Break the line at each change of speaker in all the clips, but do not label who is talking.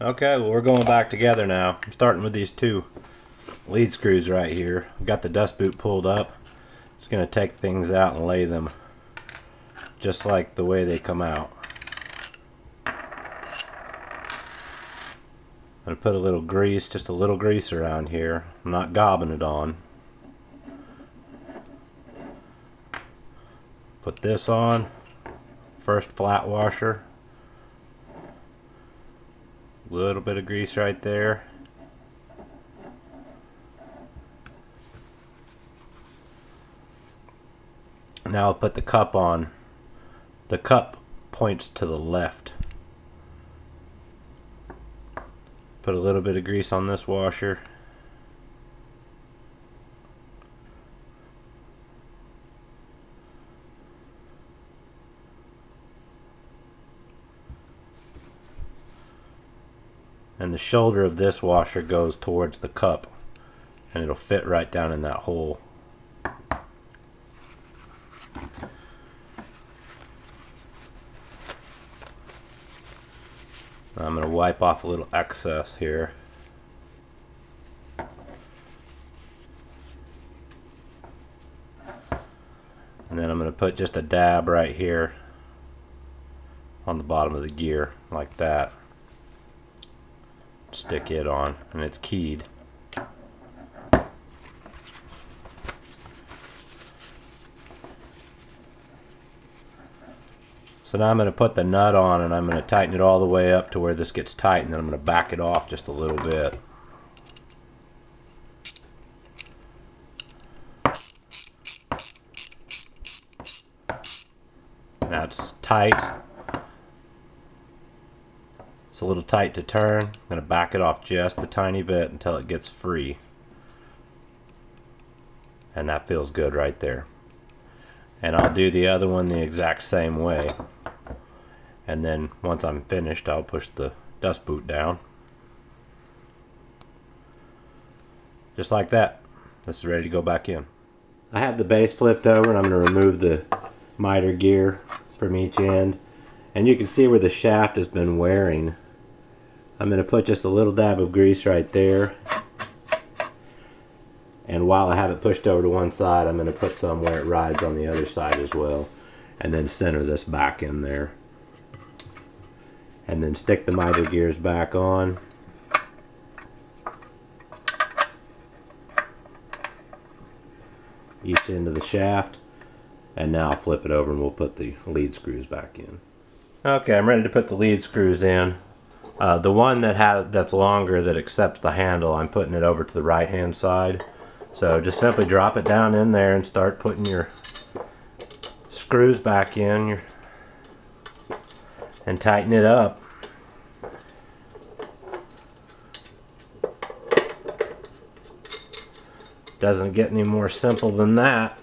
Okay, well, we're going back together now. I'm starting with these two lead screws right here. I've got the dust boot pulled up. Just going to take things out and lay them just like the way they come out. I'm going to put a little grease, just a little grease around here. I'm not gobbing it on. Put this on, first flat washer. Little bit of grease right there. Now I'll put the cup on. The cup points to the left. Put a little bit of grease on this washer. And the shoulder of this washer goes towards the cup, and it'll fit right down in that hole. I'm going to wipe off a little excess here. And then I'm going to put just a dab right here on the bottom of the gear, like that. Stick it on, and it's keyed. So now I'm going to put the nut on, and I'm going to tighten it all the way up to where this gets tight, and then I'm going to back it off just a little bit. Now it's tight. It's a little tight to turn. I'm going to back it off just a tiny bit until it gets free. And that feels good right there. And I'll do the other one the exact same way. And then once I'm finished, I'll push the dust boot down. Just like that. This is ready to go back in. I have the base flipped over, and I'm going to remove the miter gear from each end. And you can see where the shaft has been wearing. I'm going to put just a little dab of grease right there. And while I have it pushed over to one side, I'm going to put some where it rides on the other side as well. And then center this back in there. And then stick the miter gears back on. Each end of the shaft. And now I'll flip it over and we'll put the lead screws back in. Okay, I'm ready to put the lead screws in. The one that's longer, that accepts the handle, I'm putting it over to the right hand side. So just simply drop it down in there and start putting your screws back in and tighten it up. Doesn't get any more simple than that.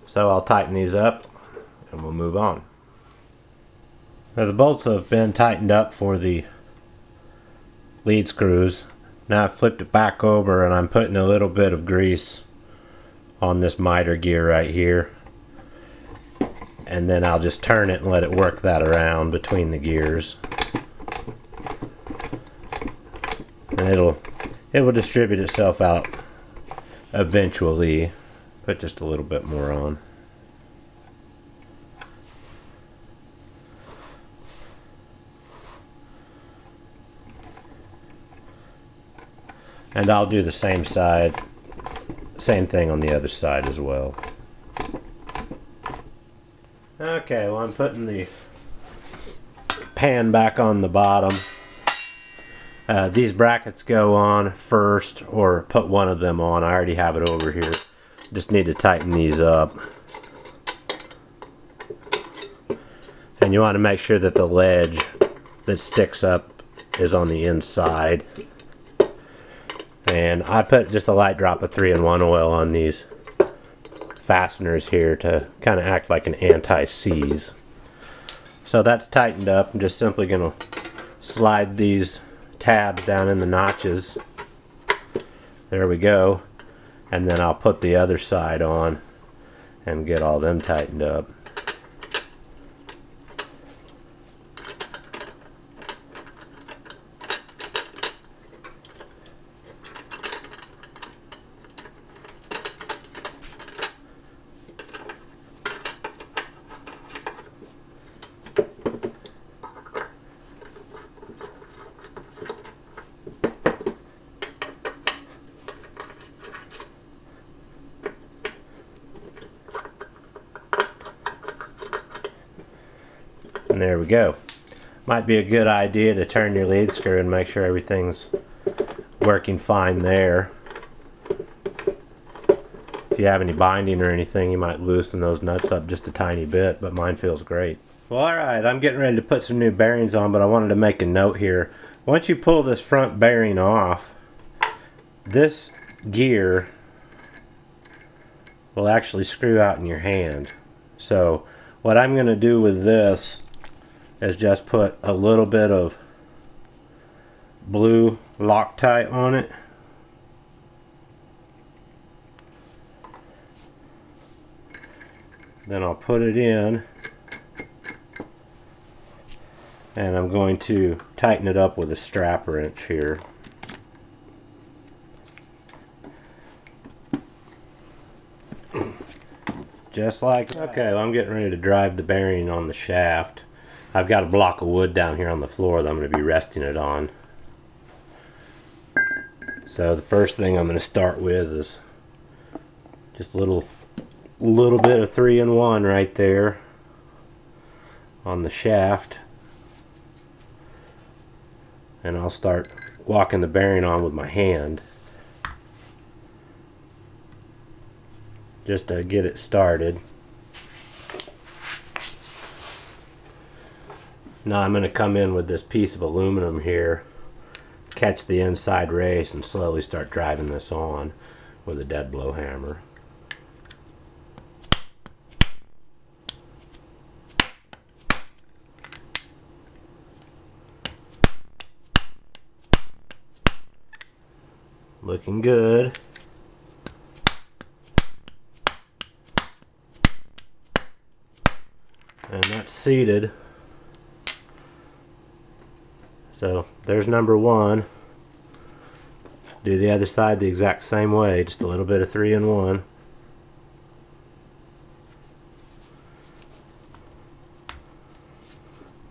So I'll tighten these up and we'll move on. Now the bolts have been tightened up for the lead screws. Now I've flipped it back over and I'm putting a little bit of grease on this miter gear right here. And then I'll just turn it and let it work that around between the gears. And it will distribute itself out eventually. Put just a little bit more on. And I'll do the same thing on the other side as well. Okay, well, I'm putting the pan back on the bottom. These brackets go on first, or put one of them on. I already have it over here. Just need to tighten these up. And you want to make sure that the ledge that sticks up is on the inside. And I put just a light drop of 3-in-1 oil on these fasteners here to kind of act like an anti-seize. So that's tightened up. I'm just simply going to slide these tabs down in the notches. There we go. And then I'll put the other side on and get all them tightened up. And there we go. Might be a good idea to turn your lead screw and make sure everything's working fine there. If you have any binding or anything, you might loosen those nuts up just a tiny bit, but mine feels great. Well, alright, I'm getting ready to put some new bearings on, but I wanted to make a note here. Once you pull this front bearing off, this gear will actually screw out in your hand. So what I'm going to do with this is just put a little bit of blue Loctite on it. Then I'll put it in, and I'm going to tighten it up with a strap wrench here. Just like that. Okay, well, I'm getting ready to drive the bearing on the shaft. I've got a block of wood down here on the floor that I'm going to be resting it on. So the first thing I'm going to start with is just a little bit of 3-in-1 right there on the shaft, and I'll start walking the bearing on with my hand just to get it started. Now I'm going to come in with this piece of aluminum here, catch the inside race, and slowly start driving this on with a dead blow hammer. Looking good. And that's seated. So there's number 1. Do the other side the exact same way, just a little bit of 3-in-1.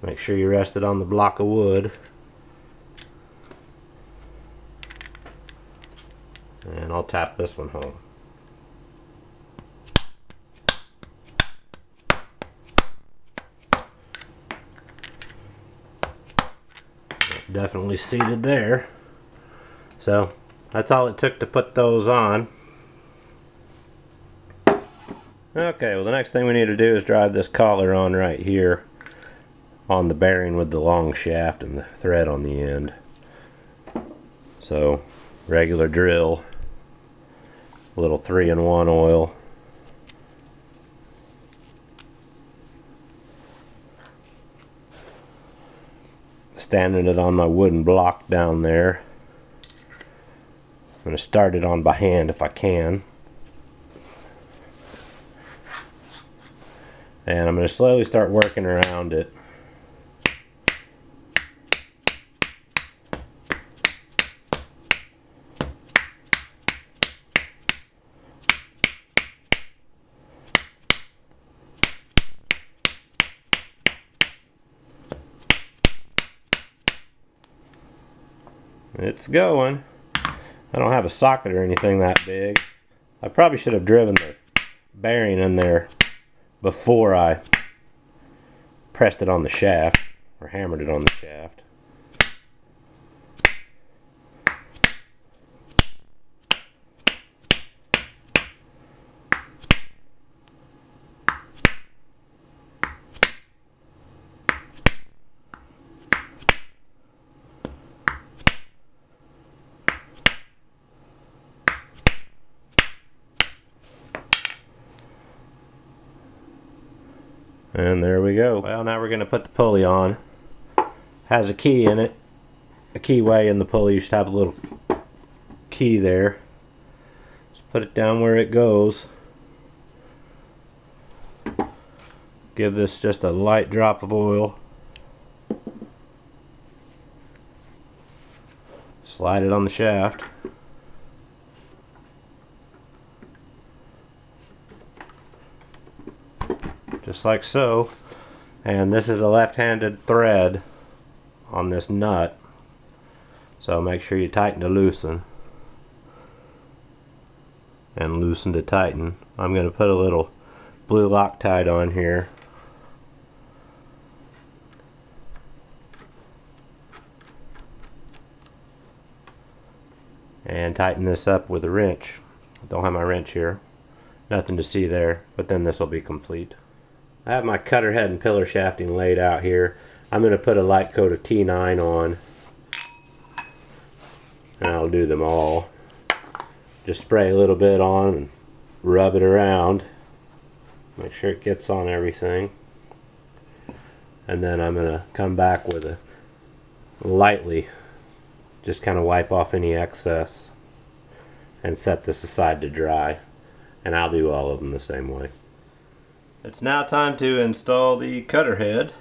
Make sure you rest it on the block of wood. And I'll tap this one home. Definitely seated there. So that's all it took to put those on. Okay, well the next thing we need to do is drive this collar on right here on the bearing with the long shaft and the thread on the end. So regular drill, a little 3-in-1 oil. Standing it on my wooden block down there. I'm going to start it on by hand if I can. And I'm going to slowly start working around it. It's going. I don't have a socket or anything that big. I probably should have driven the bearing in there before I pressed it on the shaft or hammered it on the shaft. And there we go. Well, now we're going to put the pulley on. Has a key in it. A keyway in the pulley. You should have a little key there. Just put it down where it goes. Give this just a light drop of oil. Slide it on the shaft. Just like so. And this is a left-handed thread on this nut, so make sure you tighten to loosen and loosen to tighten. I'm going to put a little blue Loctite on here and tighten this up with a wrench. Don't have my wrench here. Nothing to see there, but then this will be complete. I have my cutter head and pillar shafting laid out here. I'm going to put a light coat of T9 on, and I'll do them all. Just spray a little bit on and rub it around. Make sure it gets on everything. And then I'm going to come back with a lightly, just kind of wipe off any excess and set this aside to dry. And I'll do all of them the same way. It's now time to install the cutter head.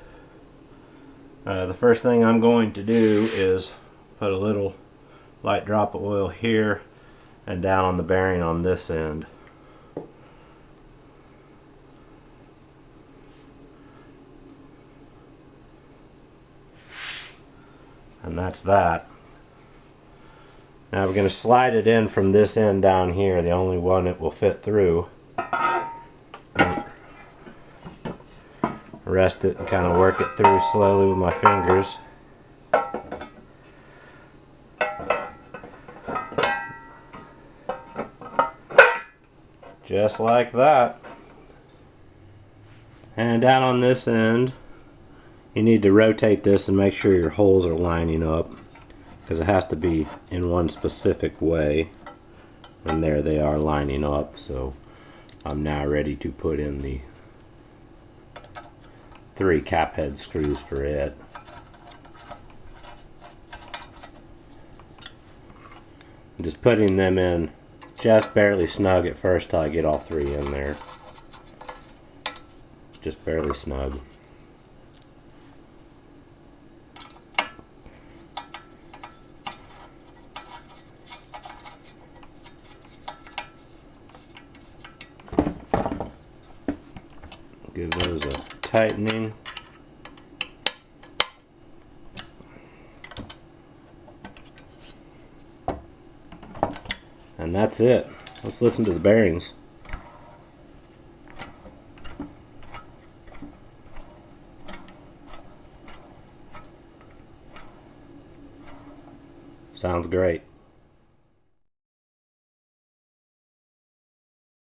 The first thing I'm going to do is put a little light drop of oil here and down on the bearing on this end. And that's that. Now we're going to slide it in from this end down here, the only one it will fit through. Rest it and kind of work it through slowly with my fingers. Just like that. And down on this end, you need to rotate this and make sure your holes are lining up, because it has to be in one specific way. And there they are lining up, so I'm now ready to put in the 3 cap head screws for it. I'm just putting them in just barely snug at first till I get all 3 in there. Just barely snug. Give those a tightening. And that's it. Let's listen to the bearings. Sounds great.